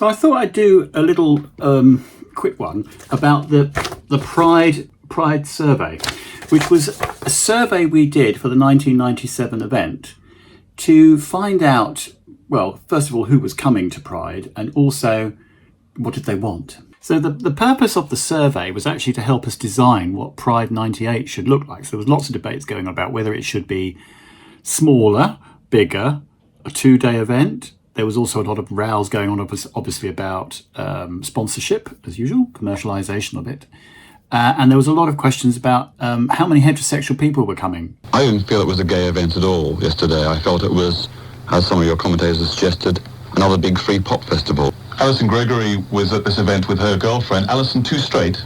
So I thought I'd do a little quick one about the Pride survey, which was a survey we did for the 1997 event to find out, well, first of all, who was coming to Pride, and also what did they want. So the purpose of the survey was actually to help us design what Pride 98 should look like. So there was lots of debates going on about whether it should be smaller, bigger, a 2-day event. There was also a lot of rows going on, obviously, about sponsorship, as usual, commercialisation of it. And there was a lot of questions about how many heterosexual people were coming. I didn't feel it was a gay event at all yesterday. I felt it was, as some of your commentators have suggested, another big free pop festival. Alison Gregory was at this event with her girlfriend. Alison, too straight?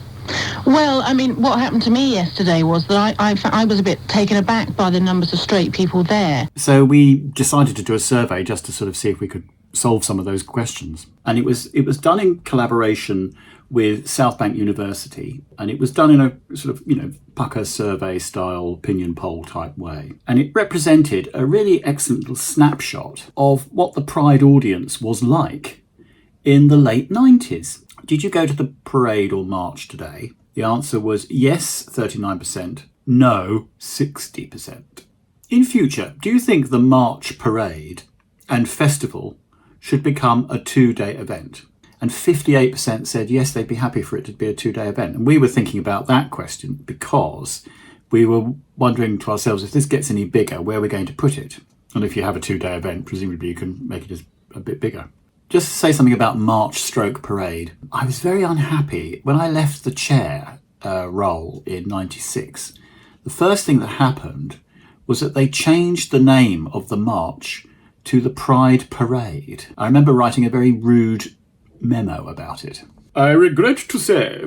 Well, I mean, what happened to me yesterday was that I was a bit taken aback by the numbers of straight people there. So we decided to do a survey just to sort of see if we could solve some of those questions. And it was done in collaboration with South Bank University, and it was done in a sort of, Pucker survey style opinion poll type way. And it represented a really excellent little snapshot of what the Pride audience was like in the late 90s. Did you go to the parade or march today? The answer was yes, 39%, no, 60%. In future, do you think the march, parade and festival should become a 2-day event? And 58% said yes, they'd be happy for it to be a 2-day event. And we were thinking about that question because we were wondering to ourselves, if this gets any bigger, where we're going to put it. And if you have a 2-day event, presumably you can make it just a bit bigger. Just to say something about march/parade, I was very unhappy when I left the chair role in 96. The first thing that happened was that they changed the name of the march to the Pride Parade. I remember writing a very rude memo about it. I regret to say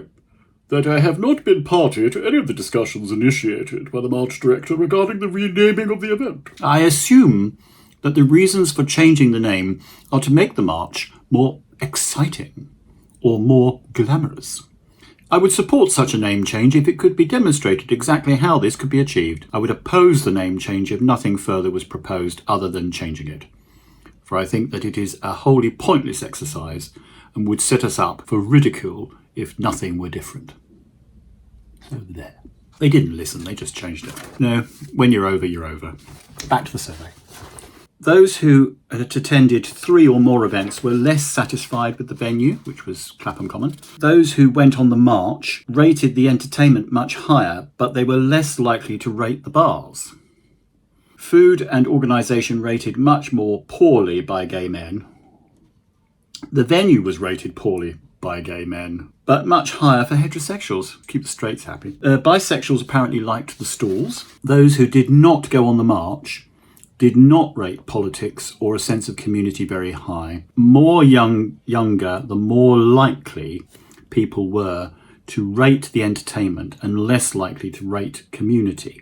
that I have not been party to any of the discussions initiated by the March Director regarding the renaming of the event. I assume that the reasons for changing the name are to make the march more exciting or more glamorous. I would support such a name change if it could be demonstrated exactly how this could be achieved. I would oppose the name change if nothing further was proposed other than changing it, for I think that it is a wholly pointless exercise and would set us up for ridicule if nothing were different. So there. They didn't listen, they just changed it. No, when you're over, you're over. Back to the survey. Those who had attended 3 or more events were less satisfied with the venue, which was Clapham Common. Those who went on the march rated the entertainment much higher, but they were less likely to rate the bars. Food and organisation rated much more poorly by gay men. The venue was rated poorly by gay men, but much higher for heterosexuals. Keep the straights happy. Bisexuals apparently liked the stalls. Those who did not go on the march did not rate politics or a sense of community very high. Younger, the more likely people were to rate the entertainment and less likely to rate community.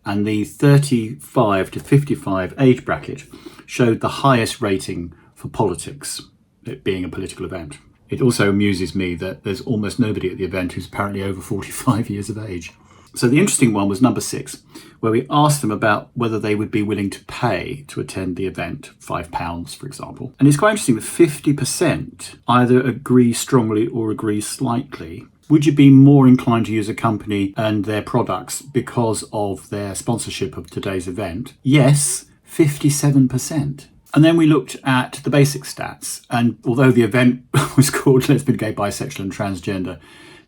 And the 35 to 55 age bracket showed the highest rating for politics, it being a political event. It also amuses me that there's almost nobody at the event who's apparently over 45 years of age. So the interesting one was number 6, where we asked them about whether they would be willing to pay to attend the event, £5, for example. And it's quite interesting that 50% either agree strongly or agree slightly. Would you be more inclined to use a company and their products because of their sponsorship of today's event? Yes, 57%. And then we looked at the basic stats. And although the event was called Lesbian, Gay, Bisexual and Transgender,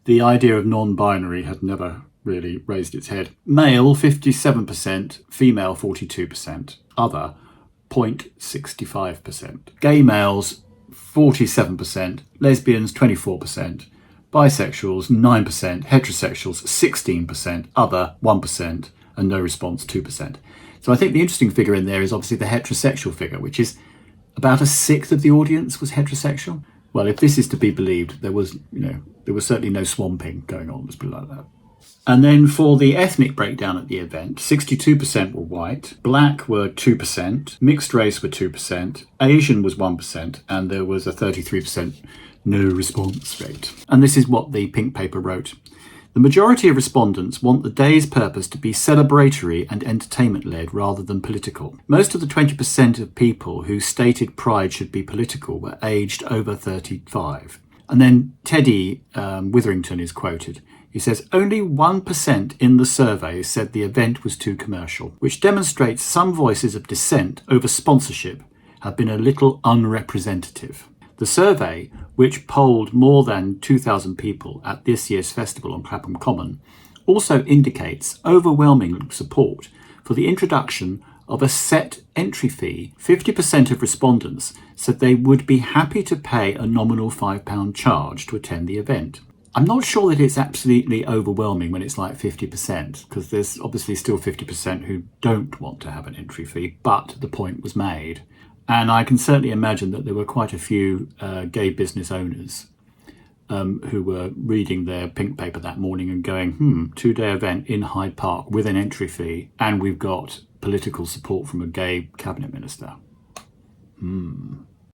the idea of non-binary had never really raised its head. Male, 57%, female, 42%, other, 0.65%. Gay males, 47%, lesbians, 24%, bisexuals, 9%, heterosexuals, 16%, other, 1%, and no response, 2%. So I think the interesting figure in there is obviously the heterosexual figure, which is about 1/6 of the audience was heterosexual. Well, if this is to be believed, there was certainly no swamping going on, let's put it like that. And then for the ethnic breakdown at the event, 62% were white, black were 2%, mixed race were 2%, Asian was 1%, and there was a 33% no response rate. And this is what the pink paper wrote. The majority of respondents want the day's purpose to be celebratory and entertainment-led rather than political. Most of the 20% of people who stated Pride should be political were aged over 35. And then Teddy Witherington is quoted. He says, only 1% in the survey said the event was too commercial, which demonstrates some voices of dissent over sponsorship have been a little unrepresentative. The survey, which polled more than 2,000 people at this year's festival on Clapham Common, also indicates overwhelming support for the introduction of a set entry fee. 50% of respondents said they would be happy to pay a nominal £5 charge to attend the event. I'm not sure that it's absolutely overwhelming when it's like 50%, because there's obviously still 50% who don't want to have an entry fee, but the point was made. And I can certainly imagine that there were quite a few gay business owners who were reading their pink paper that morning and going, 2-day event in Hyde Park with an entry fee, and we've got political support from a gay cabinet minister.